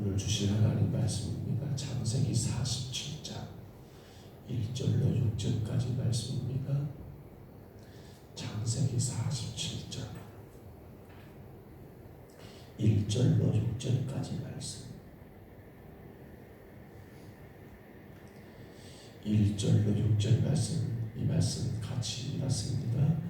오늘 주신 하나님 말씀입니다. 창세기 47장 1절로 6절까지 말씀입니다. 창세기 47장 1절로 6절까지 말씀. 1절로 6절 말씀, 이 말씀 같이 읽었습니다.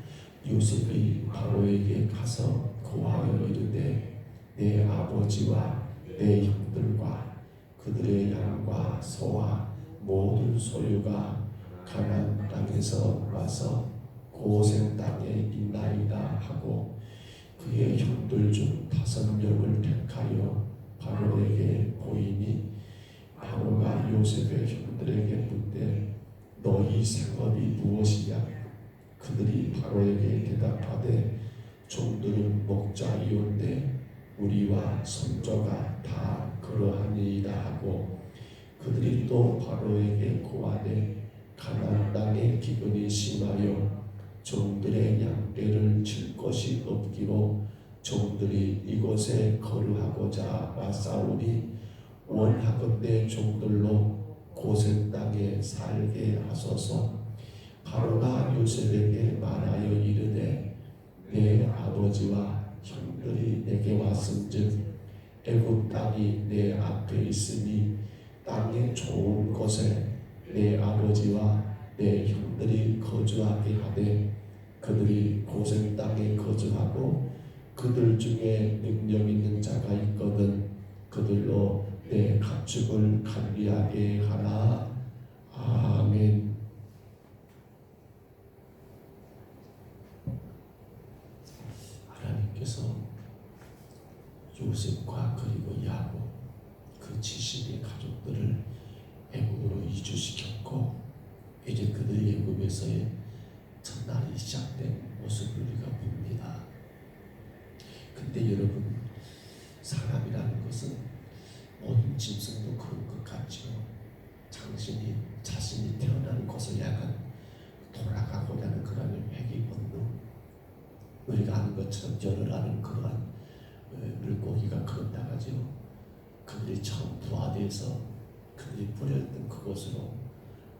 요셉이 바로에게 가서 고하여 이르되 내 아버지와 내 형들과 그들의 양과 소와 모든 소유가 가나안 땅에서 와서 고센 땅에 있나이다 하고 그의 형들 중 5명을 택하여 바로에게 보이니 바로가 요셉의 형들에게 묻되 너희 생업이 무엇이냐? 그들이 바로에게 대답하되 종들은 목자이온데 우리와 선조가 다 그러하니이다 하고 그들이 또 바로에게 고하되 가나안 땅에 기근이 심하여 종들의 양떼를 칠 것이 없기로 종들이 이곳에 거류하고자 왔사오니 원하건대 종들로 고센 땅에 살게 하소서. 바로가 요셉에게 말하여 이르되 내 아버지와 형들이 내게 왔은즉 애굽 땅이 내 앞에 있으니 땅의 좋은 곳에 내 아버지와 내 형들이 거주하게 하되 그들이 고센 땅에 거주하고 그들 중에 능력 있는 자가 있거든 그들로 내 가축을 관리하게 하라. 아멘. 하나님께서 요셉과 그리고 야곱 그 70의 가족들을 애굽으로 이주시켰고 이제 그들이 애굽에서의 첫날이 시작된 모습을 우리가 봅니다. 근데 여러분, 사람이라는 것은 모든 짐승도 그런 것 같죠. 자신이 태어난 곳을 약간 돌아가고자 하는 그런 회귀 본능, 우리가 아는 것처럼 열을 아는 그러한 물고기가 그런다 하죠. 그들이 처음 부화돼서 그들이 뿌렸던 그곳으로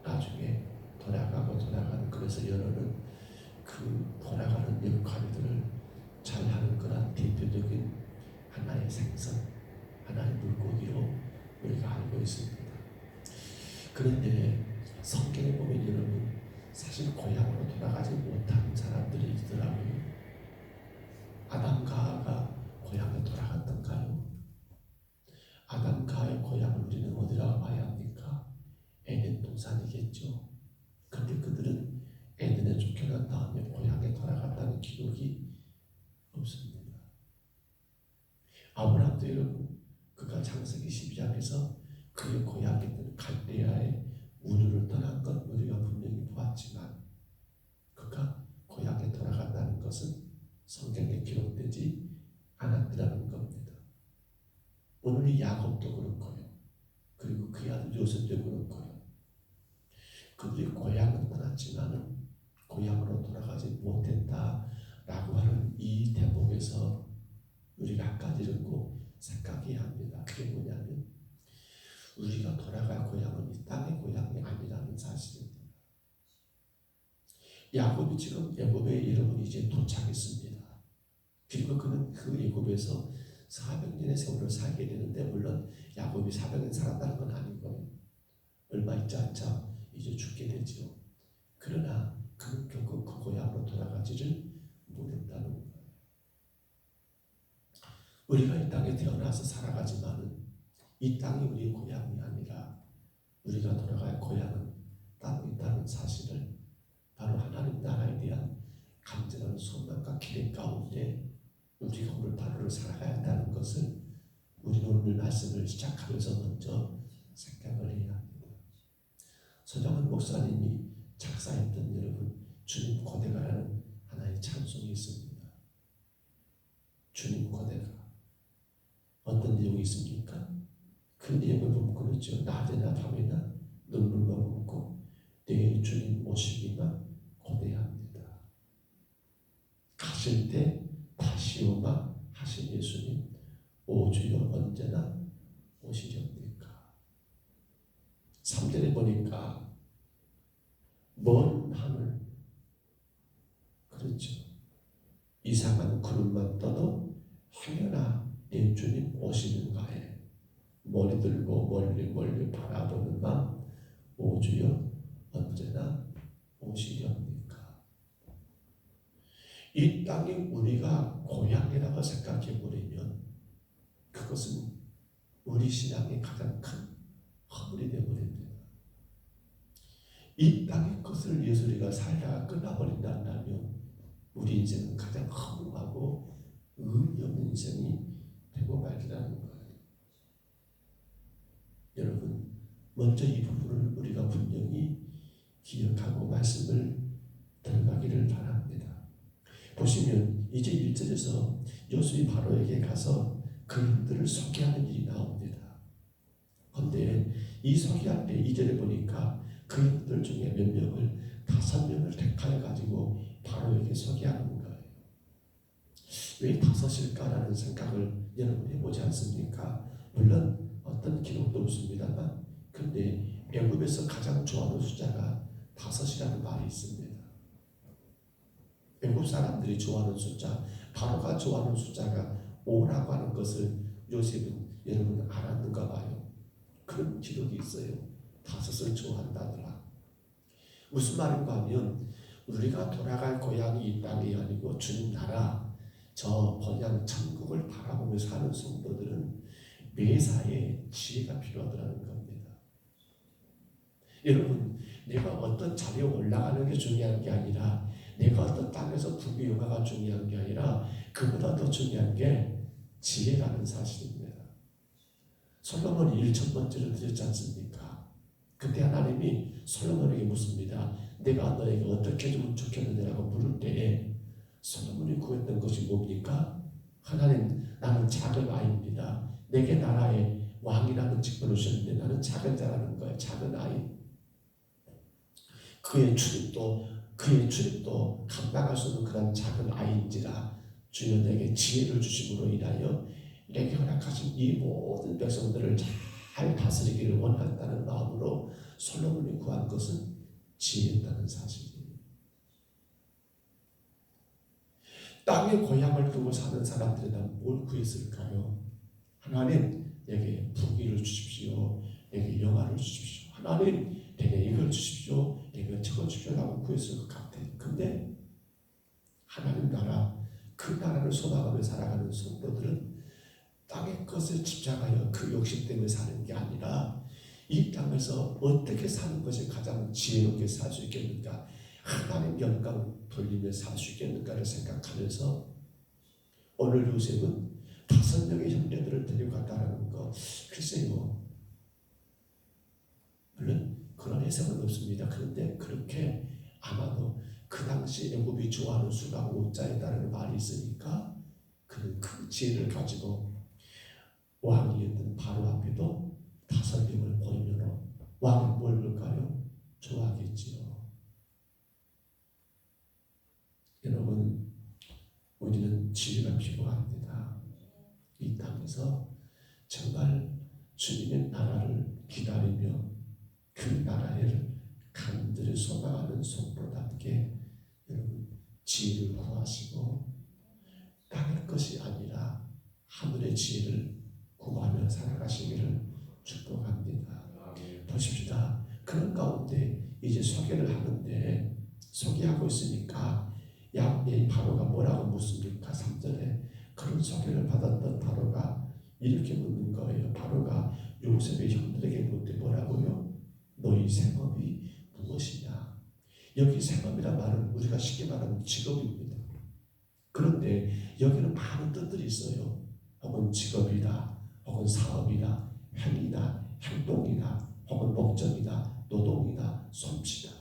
나중에 돌아가는, 그래서 열어는 그 돌아가는 역할들을 잘하는 그런 대표적인 하나의 생선, 하나의 물고기로 우리가 알고 있습니다. 그런데 성경에 보면 여러분, 사실 고향으로 돌아가지 못한 사람들이 있더라고요. 아담과 하와가 고향에 돌아갔던가요? 아담과 하와의 고향을 우리는 어디라고 봐야 합니까? 에덴 동산이겠죠. 그런데 그들은 에덴에 쫓겨난 다음에 고향에 돌아갔다는 기록이 없습니다. 아브라함도 여러분, 그가 창세기 12장에서 그의 고향이던 갈대아의 우르를 떠난 것 우리가 분명히 보았지만 그가 고향에 돌아간다는 것은 성경에 기록되지 않았더라는 겁니다. 오늘 이 야곱도 그렇고요. 그리고 그의 아들 요셉도 그렇고요. 그들이 고향은 떠났지만은 고향으로 돌아가지 못했다라고 하는 이 대목에서 우리가 한 가지 읽고 생각해야 합니다. 그게 뭐냐면 우리가 돌아갈 고향은 이 땅의 고향이 아니라는 사실입니다. 야곱이 지금 애굽에 여러분 이제 도착했습니다. 그리고 그는 그 애굽에서 400년의 세월을 살게 되는데, 물론 야곱이 400년 살았다는 건 아니고요. 얼마 있지 않자 이제 죽게 되죠. 그러나 그는 결국 그 고향으로 돌아가지를 못했다는 거예요. 우리가 이 땅에 태어나서 살아가지만은 이 땅이 우리의 고향이 아니라 우리가 돌아갈 고향은 따로 있다는 사실을 바로 하나님 나라에 대한 간절한 소망과 기대 가운데 우리가 오늘 하루를 살아가야 한다는 것을 우리는 오늘 말씀을 시작하면서 먼저 생각을 해야 합니다. 서정은 목사님이 작사했던 여러분 주님 고대가라는 하나의 찬송이 있습니다. 주님 고대가 어떤 내용이 있습니까? 그 내용을 보면 그렇죠. 낮에나 밤에나 눈물로 묻고 내 주님 오시기만 고대합니다. 가실 때 다시 오마 하신 예수님, 오 주여 언제나 하늘에 보니까 먼 하늘, 그렇죠. 이상한 구름만 떠도 하여나 내 주님 오시는가에 머리 들고 멀리 멀리 바라보는 마음, 오 주여 언제나 오시렵니까? 이 땅이 우리가 고향이라고 생각해버리면 그것은 우리 신앙의 가장 큰 허물이 되어버립니다. 이 땅의 것을 예수리가 살다가 끝나버린다면 우리 인생은 가장 허무하고 의미 없는 인생이 되고 말리라는 거예요. 여러분, 먼저 이 부분을 우리가 분명히 기억하고 말씀을 들어가기를 바랍니다. 보시면 이제 1절에서 요셉이 바로에게 가서 그 형들을 소개하는 일이 나옵니다. 그런데 이 소개할 때 2절에 보니까 그 형들 중에 몇 명을 5명을 택하여 가지고 바로에게 소개하는 거예요. 왜 5일까라는 생각을 여러분 해보지 않습니까? 물론 어떤 기록도 없습니다만 근데 애굽에서 가장 좋아하는 숫자가 5이라는 말이 있습니다. 애굽 사람들이 좋아하는 숫자, 바로가 좋아하는 숫자가 5라고 하는 것을 요셉은 여러분 알았는가 봐요. 그런 기록이 있어요. 5을 좋아한다더라. 무슨 말인가 하면 우리가 돌아갈 고향이 이 땅이 아니고 주님 나라, 저 번향 천국을 바라보며 사는 성도들은 매사에 지혜가 필요하다는 겁니다. 여러분, 내가 어떤 자리에 올라가는 게 중요한 게 아니라 내가 어떤 땅에서 부귀영화가 중요한 게 아니라 그보다 더 중요한 게 지혜라는 사실입니다. 솔로몬이 1,000번째를 드렸지 않습니까? 그때 하나님이 솔로몬에게 묻습니다. 내가 너에게 어떻게 해주면 좋겠느냐라고 물을 때에 솔로몬이 구했던 것이 뭡니까? 하나님, 나는 작은 아이입니다. 내게 나라의 왕이라는 직분을 주셨는데 나는 작은 자라는 거예요. 작은 아이. 그의 출입도 감당할 수 없는 그런 작은 아이인지라 주여 내게 지혜를 주심으로 인하여 내게 허락하신 이 모든 백성들을 잘 다스리기를 원한다는 마음으로 솔로몬이 구한 것은 지혜였다는 사실이에요. 땅의 고향을 두고 사는 사람들은 뭘 구했을까요? 하나님, 내게 부귀를 주십시오. 내게 영화를 주십시오. 하나님, 내게 이걸 주십시오. 내게 저걸 주십시오라고 구했을 것 같아요. 근데 하나님 나라, 그 나라를 소망하며 살아가는 성도들은 땅의 것을 집착하여 그 욕심 때문에 사는 게 아니라 이 땅에서 어떻게 사는 것이 가장 지혜롭게 살 수 있겠는가, 하나님 영광 돌리며 살 수 있겠는가를 생각하면서 오늘 요셉은 5명의 형제들을 데려갔다는 거, 글쎄요, 물론 그런 해석은 없습니다. 그런데 그렇게 아마도 그 당시 애굽이 좋아하는 수가 5자였다는 말이 있으니까 그는 그 지혜를 가지고 왕이었던 바로 앞에도 5명을 보이면 왕은 뭘 볼까요? 좋아하겠지요. 여러분, 우리는 지혜가 필요합니다. 이 땅에서 정말 주님의 나라를 기다리며 그 나라를 간절히 소망하는 성도답게 여러분 지혜를 구하시고 땅의 것이 아니라 하늘의 지혜를 구하며 살아가시기를 축복합니다. 보십시다. 그런 가운데 이제 소개를 하는데 소개하고 있으니까 이 바로가 뭐라고 묻습니까? 3절에 그런 소개를 받았던 바로가 이렇게 묻는 거예요. 바로가 요셉의 형들에게 묻되 뭐라고요? 너희 생업이 무엇이냐? 여기 생업이란 말은 우리가 쉽게 말하는 직업입니다. 그런데 여기는 많은 뜻들이 있어요. 혹은 직업이다, 혹은 사업이다, 행위다, 행동이다, 혹은 목적이다, 노동이다, 솜씨다.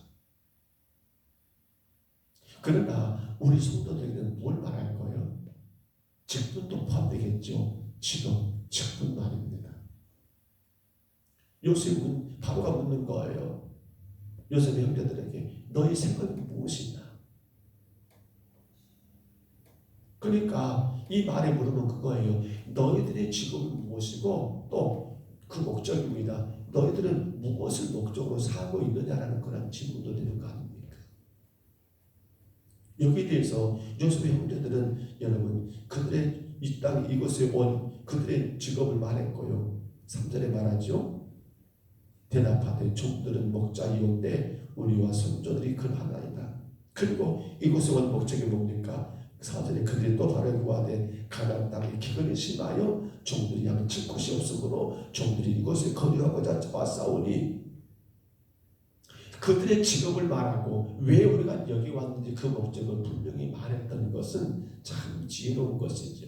그러나 우리 성도들에게는 뭘 말할 거예요? 직분도 포함되겠죠. 직분 말입니다. 요셉은 바로가 묻는 거예요. 요셉의 형제들에게 너희 생각이 무엇이냐? 그러니까 이 말에 물으면 그거예요. 너희들의 직업은 무엇이고 또 그 목적입니다. 너희들은 무엇을 목적으로 살고 있느냐라는 그런 질문도 되는 거 아닙니까? 여기에 대해서 요셉의 형제들은 여러분 그들의 이 땅 이곳에 온 그들의 직업을 말했고요. 3절에 말하죠. 대답하되 종들은 목자이온데 우리와 손자들이 그러하나이다. 그리고 이곳에 온 목적이 뭡니까? 4절에 그들이 또 바로 구하되 가나안 땅에 기근이 심하여 종들이 양칠 곳이 없으므로 종들이 이곳에 거류하고자 왔사오니 그들의 직업을 말하고 왜 우리가 여기 왔는지 그 목적을 분명히 말했던 것은 참 지혜로운 것이죠.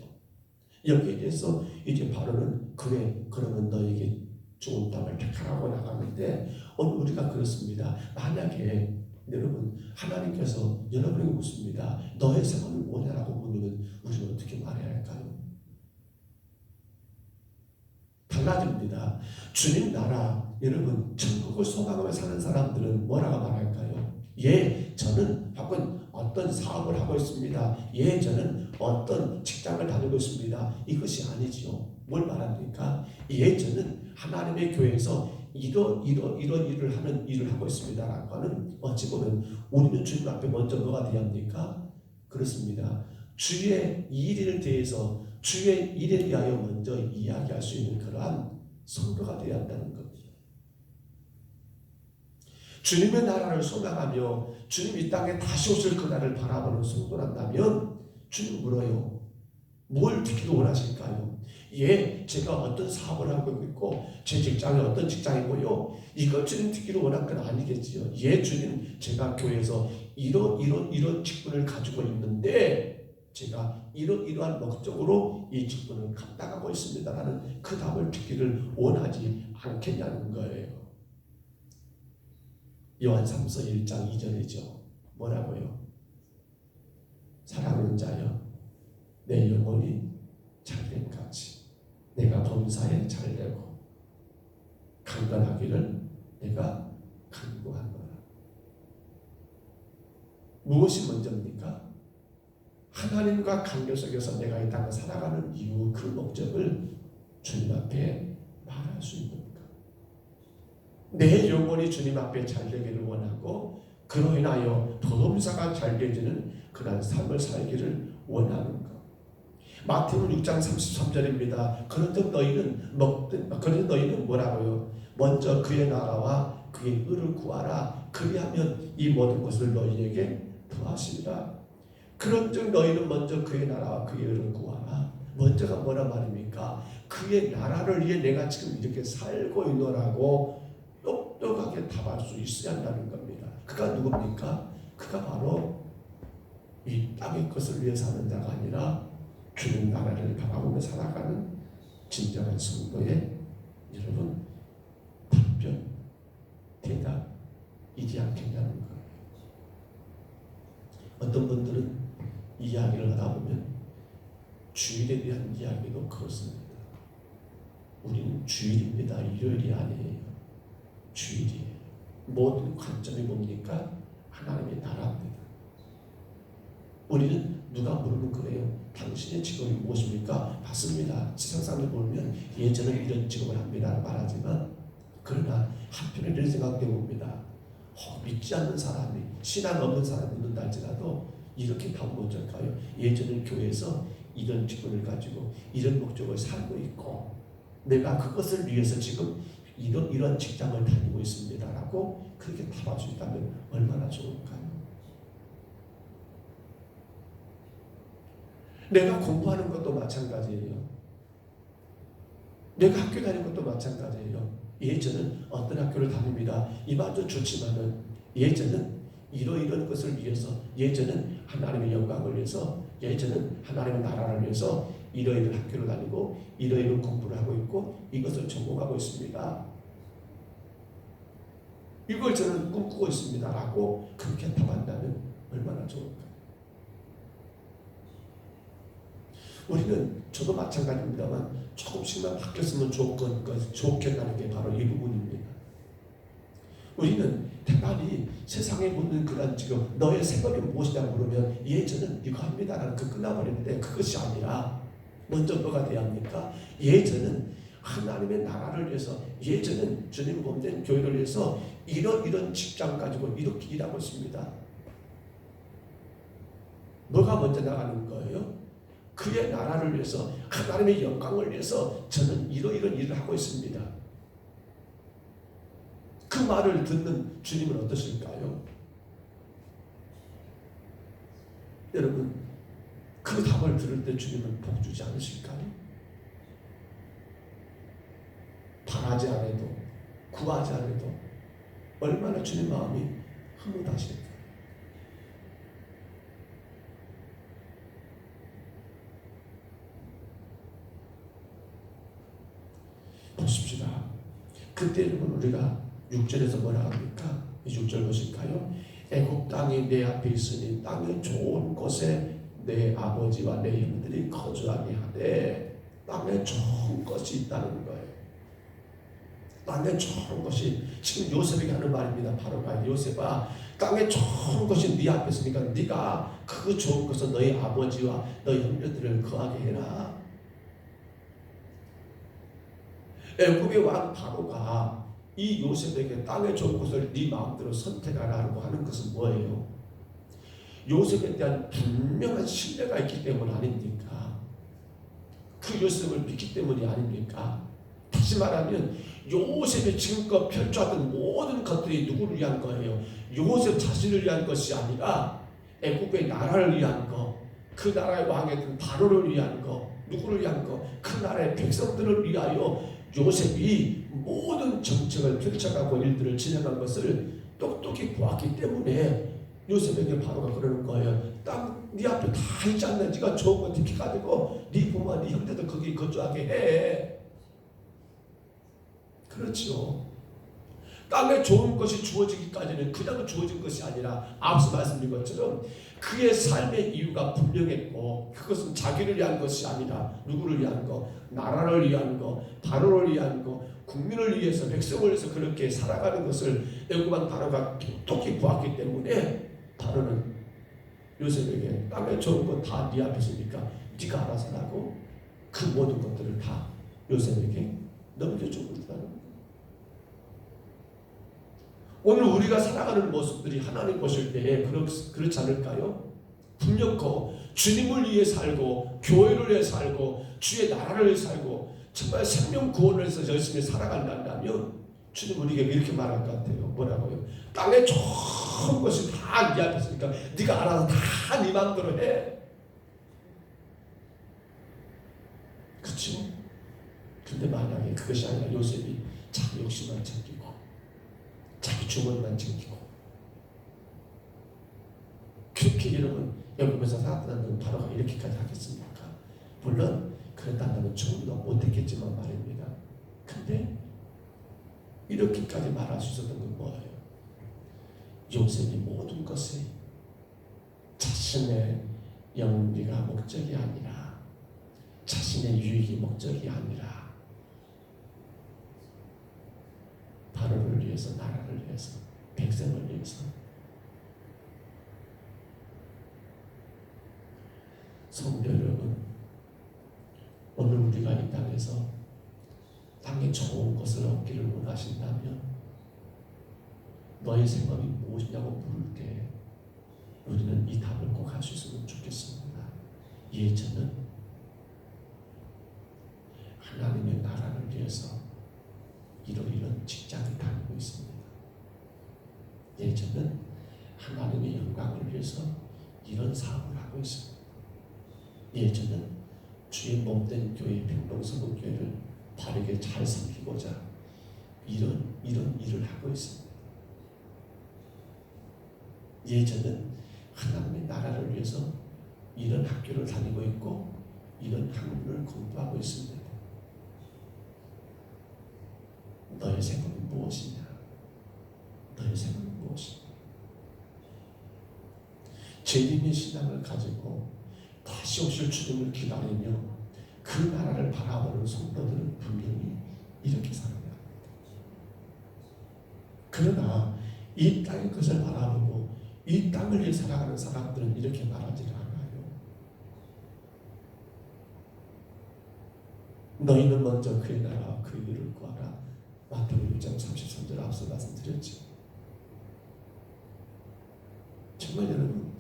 여기에 대해서 이제 바로는 그래 그러면 너에게 좋은 땅을 택하라고 나가는데 오늘 우리가 그렇습니다. 만약에 여러분 하나님께서 여러분에게 묻습니다. 너의 생활을 뭐냐라고 묻으면 우리는 어떻게 말해야 할까요? 달라집니다. 주님 나라 여러분 천국을 소망하며 사는 사람들은 뭐라고 말할까요? 예 저는 혹은 어떤 사업을 하고 있습니다. 예 저는 어떤 직장을 다니고 있습니다. 이것이 아니지요. 뭘 말합니까? 예 저는 하나님의 교회에서 이런 일을 하는 일을 하고 있습니다라고 하는 어찌 보면 우리는 주님 앞에 먼저 뭐가 되어야 합니까? 그렇습니다. 주의 일에 대해서 주의 일에 대하여 먼저 이야기할 수 있는 그러한 성도가 되어야 한다는 겁니다. 주님의 나라를 소망하며 주님 이 땅에 다시 오실 그날을 바라보는 성도란다면 주님 물어요. 뭘 듣기를 원하실까요? 예, 제가 어떤 사업을 하고 있고 제 직장이 어떤 직장이고요. 이걸 주님 듣기를 원한 건 아니겠지요. 예, 주님 제가 교회에서 이런 직분을 가지고 있는데 제가 이러한 목적으로 이 직분을 감당하고 있습니다라는 그 답을 듣기를 원하지 않겠냐는 거예요. 요한 3서 1장 2절이죠. 뭐라고요? 사랑하는 자여 내 영혼이 잘된 같이 내가 범사에 잘되고 강건하기를 내가 간구하노라. 무엇이 먼저입니까? 하나님과 관계 속에서 내가 이 땅을 살아가는 이유 그 목적을 주님 앞에 말할 수 있는 것. 내 영혼이 주님 앞에 잘되기를 원하고 그로 인하여 도dom사가 잘되지는 그런 삶을 살기를 원하는 것. 마태복음 6장 33절입니다. 그런즉 너희는 뭐라고요? 먼저 그의 나라와 그의 의를 구하라. 그리하면 이 모든 것을 너희에게 더하시리라. 그런즉 너희는 먼저 그의 나라와 그의 의를 구하라. 먼저가 뭐란 말입니까? 그의 나라를 위해 내가 지금 이렇게 살고 있노라고 똑똑하게 답할 수 있어야 한다는 겁니다. 그가 누굽니까? 그가 바로 이 땅의 것을 위해 사는 자가 아니라 주님 나라를 바라보며 살아가는 진정한 성도의 여러분 답변, 대답이지 않겠냐는 거예요. 어떤 분들은 이야기를 하다 보면 주일에 대한 이야기도 그렇습니다. 우리는 주일입니다. 일요일이 아니에요. 주일이에요. 모든 관점이 뭡니까? 하나님의 나라입니다. 우리는 누가 물으는 거예요. 당신의 직업이 무엇입니까? 맞습니다. 세상 사람들 보면 저는 이런 직업을 합니다 말하지만 그러나 한편에 이런 생각해 봅니다. 믿지 않는 사람이 신앙 없는 사람이 묻는다 할지라도 이렇게 답은 어쩔까요? 저는 교회에서 이런 직분을 가지고 이런 목적을 살고 있고 내가 그것을 위해서 지금 이런 직장을 다니고 있습니다라고 그렇게 답할 수 있다면 얼마나 좋을까요? 내가 공부하는 것도 마찬가지예요. 내가 학교 다니는 것도 마찬가지예요. 저는 어떤 학교를 다닙니다. 이 말도 좋지만은 저는 이런 것을 위해서 저는 하나님의 영광을 위해서 저는 하나님의 나라를 위해서 이러이런 학교를 다니고 이러이런 공부를 하고 있고 이것을 전공하고 있습니다. 이걸 저는 꿈꾸고 있습니다라고 그렇게 답한다면 얼마나 좋을까요? 우리는 저도 마찬가지입니다만 조금씩만 바뀌었으면 좋겠다는 게 바로 이 부분입니다. 우리는 대단히 세상에 묻는 그런 지금 너의 생각이 무엇이냐고 물으면 저는 이거 합니다라는 그 끝나버리는데 그것이 아니라 먼저 뭐가 돼야 합니까? 저는 하나님의 나라를 위해서, 예전엔 주님 몸된 교회를 위해서 이런 직장 가지고 이렇게 일하고 있습니다. 뭐가 먼저 나가는 거예요? 그의 나라를 위해서, 하나님의 영광을 위해서 저는 이런 일을 하고 있습니다. 그 말을 듣는 주님은 어떠실까요? 여러분, 그 답을 들을 때 주님은 복 주지 않으실까요? 바라지 않아도, 구하지 않아도 얼마나 주님 마음이 흐뭇하실까요? 보십시다. 그때 여러분, 우리가 6절에서 뭐라 합니까? 이 6절 보실까요? 애국 땅이 내 앞에 있으니 땅의 좋은 곳에 내 아버지와 내 형들이 거주하게 하되, 땅에 좋은 것이 있다는 거예요. 땅에 좋은 것이, 지금 요셉에게 하는 말입니다. 바로가, 요셉아, 땅에 좋은 것이 네 앞에 있으니까 네가 그 좋은 것은 너희 아버지와 너희 형제들을 거하게 해라. 애굽의 왕 바로가 이 요셉에게 땅에 좋은 것을 네 마음대로 선택하라고 하는 것은 뭐예요? 요셉에 대한 분명한 신뢰가 있기 때문 아닙니까? 그 요셉을 믿기 때문이 아닙니까? 다시 말하면 요셉이 지금껏 펼쳐왔던 모든 것들이 누구를 위한 거예요? 요셉 자신을 위한 것이 아니라 애굽의 나라를 위한 거, 그 나라의 왕이었던 바로를 위한 거, 누구를 위한 거? 그 나라의 백성들을 위하여 요셉이 모든 정책을 펼쳐가고 일들을 진행한 것을 똑똑히 보았기 때문에 요셉에게 바로가 그러는 거예요. 땅 네 앞에 다 있지 않나? 네가 좋은 거 택해가지고 네 부모와 네 형제들 거기 거주하게 해. 그렇죠. 땅에 좋은 것이 주어지기까지는 그냥 주어진 것이 아니라 앞서 말씀드린 것처럼 그의 삶의 이유가 분명했고, 그것은 자기를 위한 것이 아니라 누구를 위한 거? 나라를 위한 거, 바로를 위한 거, 국민을 위해서, 백성을 위해서 그렇게 살아가는 것을 애굽왕 바로가 똑똑히 보았기 때문에 바로는 요셉에게 땅에 좋은 거 다 네 앞에 있으니까 네가 알아서 하고, 그 모든 것들을 다 요셉에게 넘겨주고 있다는 거예요. 오늘 우리가 살아가는 모습들이 하나님 보실 때에 그렇지 않을까요? 분명코 주님을 위해 살고, 교회를 위해 살고, 주의 나라를 위해 살고, 정말 생명 구원을 위해서 열심히 살아간다면 주님 우리에게 이렇게 말할 것 같아요. 뭐라고요? 땅에 좋은 것이 다 네 앞에 있으니까 네가 알아서 다 네 마음대로 해. 그렇죠? 근데 만약에 그것이 아니라 요셉이 자기 욕심만 챙기고 자기 주머니만 챙기고 그렇게 여러분 애굽에서 살았다는 바로가 이렇게까지 하겠습니까? 물론 그랬다면 충분히 못했겠지만 말입니다. 근데 이렇게까지 말할 수 있었던 건 뭐예요? 요셉이 모든 것이 자신의 영리가 목적이 아니라, 자신의 유익이 목적이 아니라 바로를 위해서, 나라를 위해서, 백성을 위해서. 성도 여러분, 오늘 우리가 이 땅에서 땅에 좋은 것을 얻기를 원하신다면 너의 생각이 무엇이냐고 물을 때 우리는 이 답을 꼭 할 수 있으면 좋겠습니다. 저는 하나님의 나라를 위해서 이런 직장을 다니고 있습니다. 저는 하나님의 영광을 위해서 이런 사업을 하고 있습니다. 저는 주의 몸된 교회, 평동서구교회를 바르게 잘 섬기고자 이런 일을 하고 있습니다. 저는 하나님의 나라를 위해서 이런 학교를 다니고 있고 이런 학문을 공부하고 있습니다. 너의 생각은 무엇이냐? 너의 생각은 무엇이냐? 재림의 신앙을 가지고 다시 오실 주님을 기다리며 그 나라를 바라보는 성도들은 분명히 이렇게 살아야 합니다. 그러나 이 땅의 것을 바라보고 이 땅을 위해 살아가는 사람들은 이렇게 말하지 않아요. 너희는 먼저 그의 나라와 그의 의를 구하라. 마태복음 6장 33절 앞서 말씀드렸죠. 정말 여러분,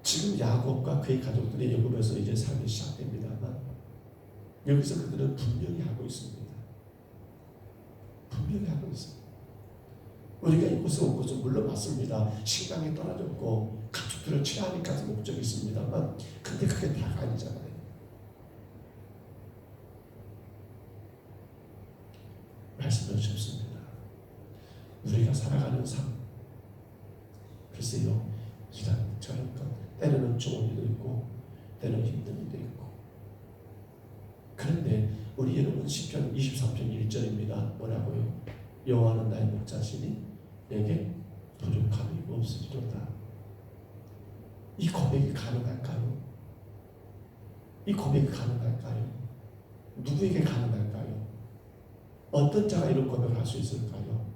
지금 야곱과 그의 가족들이 애굽에서 이제 삶이 시작됩니다만 여기서 그들은 분명히 하고 있습니다. 분명히 하고 있습니다. 우리가 이곳에 온 것은 물론 맞습니다. 식당이 떨어졌고 가족들을 취하니까지 목적이 있습니다만 근데 그게 다가 아니잖아요. 말씀해 주셨습니다. 우리가 살아가는 삶, 글쎄요, 이런 저런 것, 때로는 좋은 일도 있고 때로는 힘든 일도 있고. 그런데 우리 여러분 시편 23편 1절입니다. 뭐라고요? 여호와는 나의 목자시니 내게 부족함이 없으리로다. 이 고백이 가능할까요? 이 고백이 가능할까요? 누구에게 가능할까요? 어떤 자가 이런 고백을 할 수 있을까요?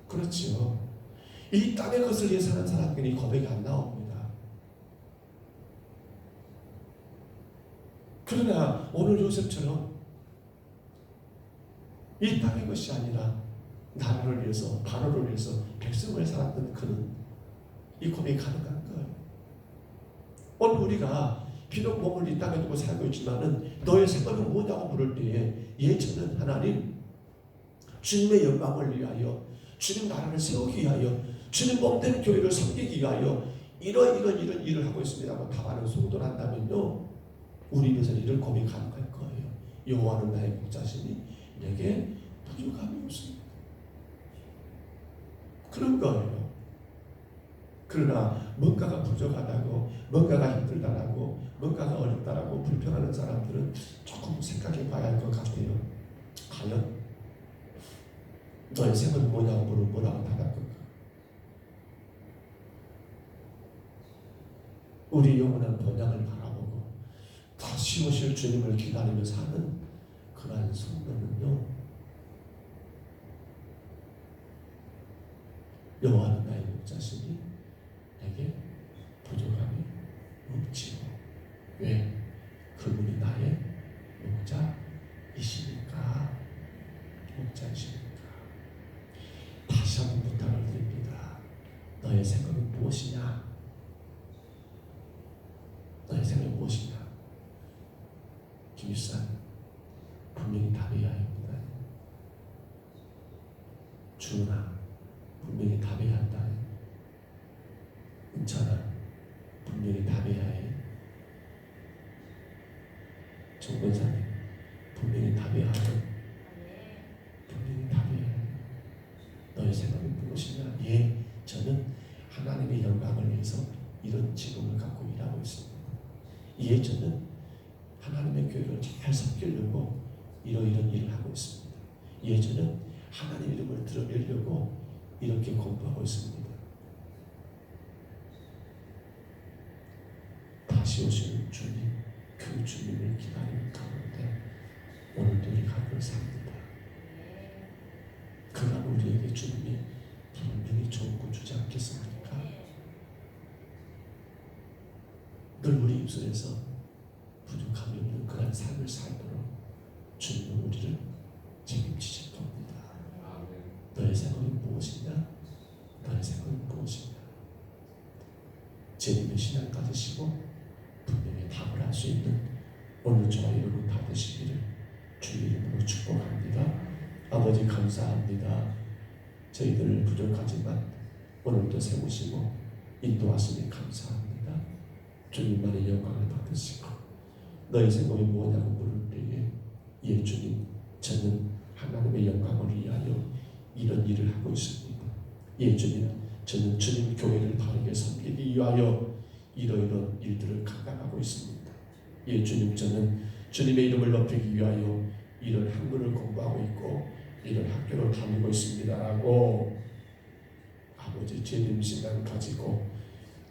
그렇지요. 이 땅의 것을 위해 사는 사람들이 고백이 안 나옵니다. 그러나 오늘 요셉처럼 이 땅의 것이 아니라 나라를 위해서, 바로를 위해서, 백성을 위해 살았던 그는 이 고백이 가능한 거예요. 오늘 우리가 비록 몸을 이 땅에 두고 살고 있지만은 너의 생각은 뭐냐고 물을 때에 저는 하나님 주님의 영광을 위하여, 주님 나라를 세우기 위하여, 주님 몸된 교회를 섬기기 위하여 이런 일을 하고 있습니다고 답하는 성도란다면요, 우리 입에서 이런 고백이 가능할 거예요. 여호와는 나의 목자시니 내게 부족함이 없습니다. 그런 거예요. 그러나 뭔가가 부족하다고, 뭔가가 힘들다라고, 뭔가가 어렵다라고 불평하는 사람들은 조금 생각해 봐야 할 것 같아요. 과연 너의 생각은 뭐냐고 물으면 뭐라고 답할 건가? 우리 영원한 본향을 바라보고 다시 오실 주님을 기다리며 사는 그러한 성도는요, 여호와는 나의 목자시니 내게 부족함이 없지요. 왜? 그분이 나의 목자이시니까. 목자이시니까. 다시 한번 부탁을 드립니다. 너의 생각은 무엇이냐? 너의 생각이 무엇이냐? 김일산 분명히 답해야 합니다. 주은아 분명히 답해야 한다. 은찬아 분명히 답해야 해. 정권사님 분명히 답해야 해. 분명히 답해야 해. 너의 생각이 무엇이냐? 저는 하나님의 영광을 위해서 이런 직업을 갖고 일하고 있습니다. 저는 하나님의 교회를 잘 섬기려고 이런 일을 하고 있습니다. 저는 하나님 이름을 드러내려고 이렇게 공부하고 있습니다. 다시 오시는 주님, 그 주님을 기다리는 가운데 오늘도 우리가 하고 삽니다. 그가 우리에게 주님이 분명히 좋은 거 주지 않겠습니까? 늘 우리 입술에서 부족함이 없는 그런 삶을 살도록 주님은 우리를 책임지실 겁니다. 너의 생각이 무엇이냐? 너의 생각이 무엇이냐? 주님의 신앙 가지시고 분명히 답을 할 수 있는 오늘 저와 여러분 다 되시기를 주의 이름으로 축복합니다. 아버지 감사합니다. 저희들 부족하지만 오늘도 세우시고 인도하시니 감사합니다. 주님만의 영광을 받으시고 너의 생각이 뭐냐고 물을 때에 주님 저는 하나님의 영광을 위하여 이런 일을 하고 있습니다. 주님 저는 주님 교회를 바르게 섬기기 위하여 이러이러한 일들을 감당하고 있습니다. 주님 저는 주님의 이름을 높이기 위하여 이런 학문을 공부하고 있고 이런 학교를 다니고 있습니다 라고 아버지 주님 신앙을 가지고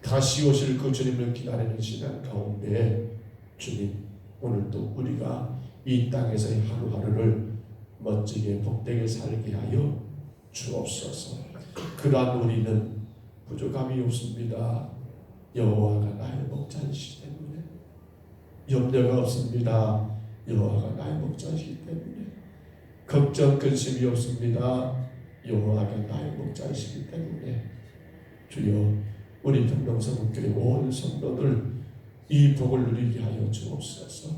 다시 오실 그 주님을 기다리는 시간 가운데 주님 오늘도 우리가 이 땅에서의 하루하루를 멋지게 복되게 살게 하여 주옵소서. 그러한 우리는 부족함이 없습니다. 여호와가 나의 목자이시기 때문에 염려가 없습니다. 여호와가 나의 목자이시기 때문에 걱정 근심이 없습니다. 여호와가 나의 목자이시기 때문에 주여 우리 평동성교회 온 성도들 이 복을 누리게 하여 주옵소서.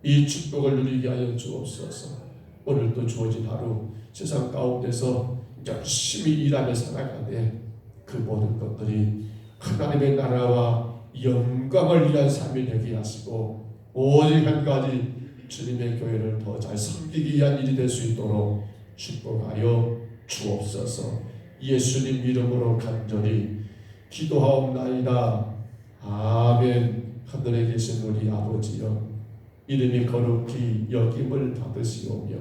이 축복을 누리게 하여 주옵소서. 오늘도 주어진 하루 세상 가운데서 열심히 일하며 살아가되 그 모든 것들이 하나님의 나라와 영광을 위한 삶이 되게 하시고 오직 한 가지 주님의 교회를 더 잘 섬기기 위한 일이 될 수 있도록 축복하여 주옵소서. 예수님 이름으로 간절히 기도하옵나이다. 아멘. 하늘에 계신 우리 아버지여, 이름이 거룩히 여김을 받으시오며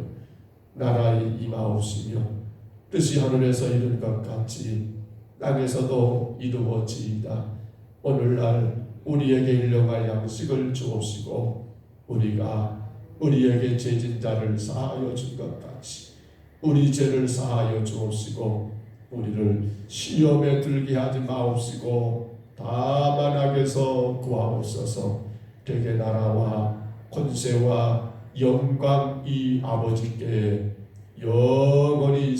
나라의 임하옵시며 뜻이 하늘에서 이룬 것 같이 땅에서도 이루어지이다. 오늘날 우리에게 일용할 양식을 주옵시고 우리가 우리에게 죄진 자를 사하여 준 것 같이 우리 죄를 사하여 주옵시고 우리를 시험에 들게 하지 마옵시고 다만 악에서 구하옵소서. 되게 나라와 권세와 영광이 아버지께 영원히